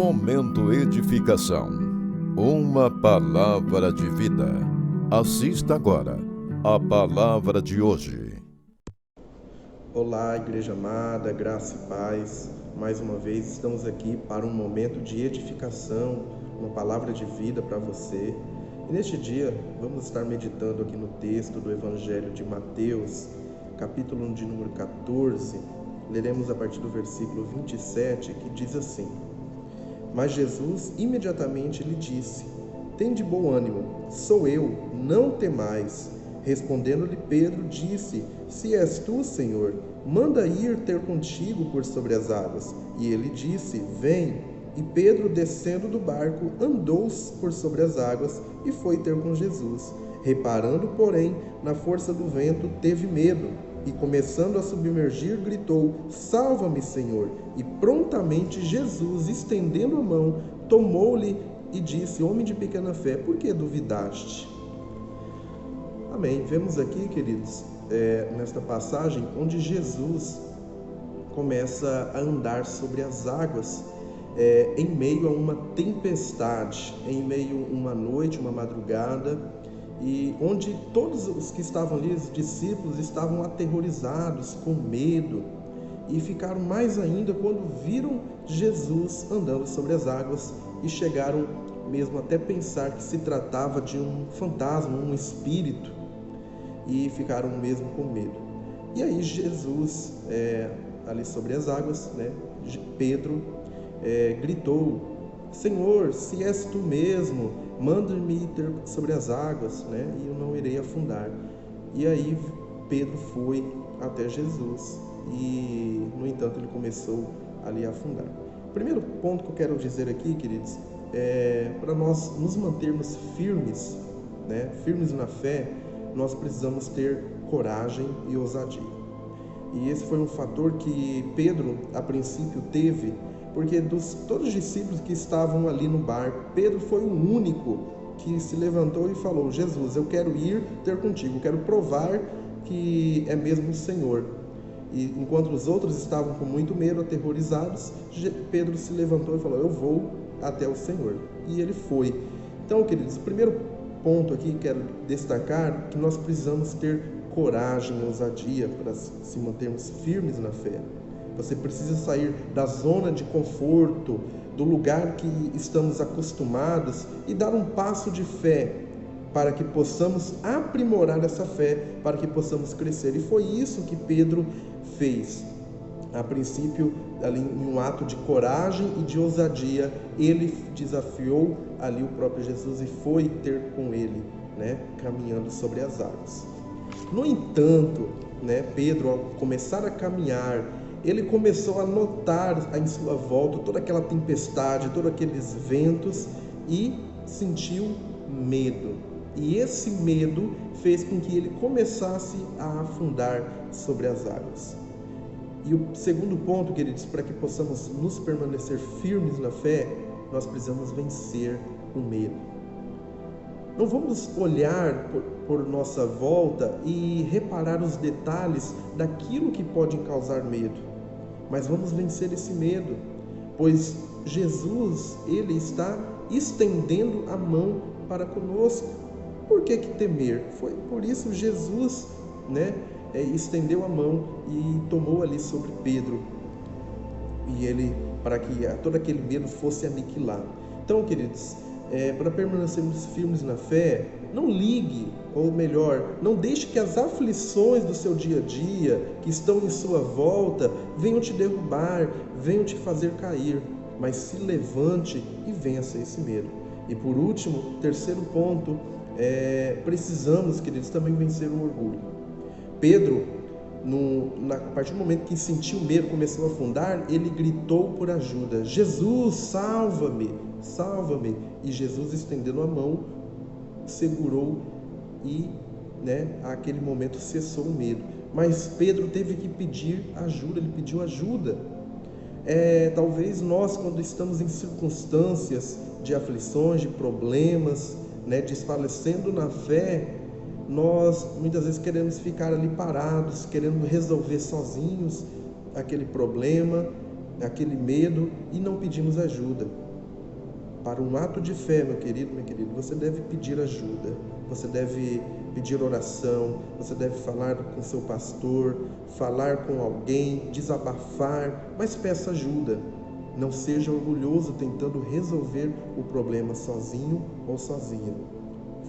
Momento Edificação. Uma palavra de vida. Assista agora a palavra de hoje. Olá, igreja amada, graça e paz. Mais uma vez estamos aqui para um momento de edificação, uma palavra de vida para você. E neste dia vamos estar meditando aqui no texto do Evangelho de Mateus, capítulo de número 14. Leremos a partir do versículo 27, que diz assim: Mas Jesus imediatamente lhe disse: Tende bom ânimo, sou eu, não temais. Respondendo-lhe Pedro, disse: Se és tu, Senhor, manda ir ter contigo por sobre as águas. E ele disse: Vem. E Pedro, descendo do barco, andou por sobre as águas e foi ter com Jesus. Reparando, porém, na força do vento, teve medo. E começando a submergir, gritou: Salva-me, Senhor! E prontamente Jesus, estendendo a mão, tomou-lhe e disse: Homem de pequena fé, por que duvidaste? Amém. Vemos aqui, queridos, nesta passagem, onde Jesus começa a andar sobre as águas em meio a uma tempestade, em meio a uma noite, uma madrugada, e onde todos os que estavam ali, os discípulos, estavam aterrorizados, com medo, e ficaram mais ainda quando viram Jesus andando sobre as águas e chegaram mesmo até pensar que se tratava de um fantasma, um espírito, e ficaram mesmo com medo. E aí Jesus, ali sobre as águas, Pedro gritou: Senhor, se és tu mesmo, manda-me ir sobre as águas, e eu não irei afundar. E aí Pedro foi até Jesus e, no entanto, ele começou ali a afundar. O primeiro ponto que eu quero dizer aqui, queridos, para nós nos mantermos firmes, firmes na fé, nós precisamos ter coragem e ousadia. E esse foi um fator que Pedro, a princípio, teve, porque todos os discípulos que estavam ali no barco, Pedro foi o único que se levantou e falou: Jesus, eu quero ir ter contigo, eu quero provar que é mesmo o Senhor. E enquanto os outros estavam com muito medo, aterrorizados, Pedro se levantou e falou: eu vou até o Senhor. E ele foi. Então, queridos, o primeiro ponto aqui que quero destacar, que nós precisamos ter coragem, ousadia para se mantermos firmes na fé. Você precisa sair da zona de conforto, do lugar que estamos acostumados, e dar um passo de fé para que possamos aprimorar essa fé, para que possamos crescer. E foi isso que Pedro fez. A princípio, ali em um ato de coragem e de ousadia, ele desafiou ali o próprio Jesus e foi ter com ele, caminhando sobre as águas. No entanto, Pedro, ao começar a caminhar, ele começou a notar em sua volta toda aquela tempestade, todos aqueles ventos, e sentiu medo. E esse medo fez com que ele começasse a afundar sobre as águas. E o segundo ponto, queridos, para que possamos nos permanecer firmes na fé, nós precisamos vencer o medo. Não vamos olhar por nossa volta e reparar os detalhes daquilo que pode causar medo, mas vamos vencer esse medo, pois Jesus, ele está estendendo a mão para conosco. Por que temer? Foi por isso Jesus, estendeu a mão e tomou ali sobre Pedro, e ele, para que todo aquele medo fosse aniquilado. Então, queridos, para permanecermos firmes na fé, não ligue, ou melhor, não deixe que as aflições do seu dia a dia, que estão em sua volta, venham te derrubar, venham te fazer cair, mas se levante e vença esse medo. E por último, terceiro ponto, precisamos, queridos, também vencer o orgulho. Pedro, a partir do momento que sentiu medo, começou a afundar, ele gritou por ajuda: Jesus, salva-me, salva-me. E Jesus, estendendo a mão, segurou e, aquele momento cessou o medo. Mas Pedro teve que pedir ajuda, ele pediu ajuda. Talvez nós, quando estamos em circunstâncias de aflições, de problemas, desfalecendo na fé, nós muitas vezes queremos ficar ali parados, querendo resolver sozinhos aquele problema, aquele medo, e não pedimos ajuda. Para um ato de fé, meu querido, minha querida, você deve pedir ajuda, você deve pedir oração, você deve falar com seu pastor, falar com alguém, desabafar, mas peça ajuda. Não seja orgulhoso tentando resolver o problema sozinho ou sozinha.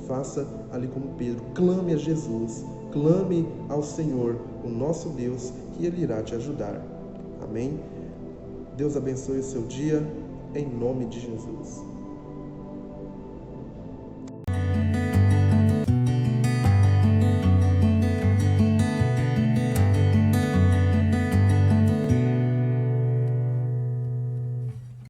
Faça ali como Pedro, clame a Jesus, clame ao Senhor, o nosso Deus, que Ele irá te ajudar. Amém? Deus abençoe o seu dia, em nome de Jesus.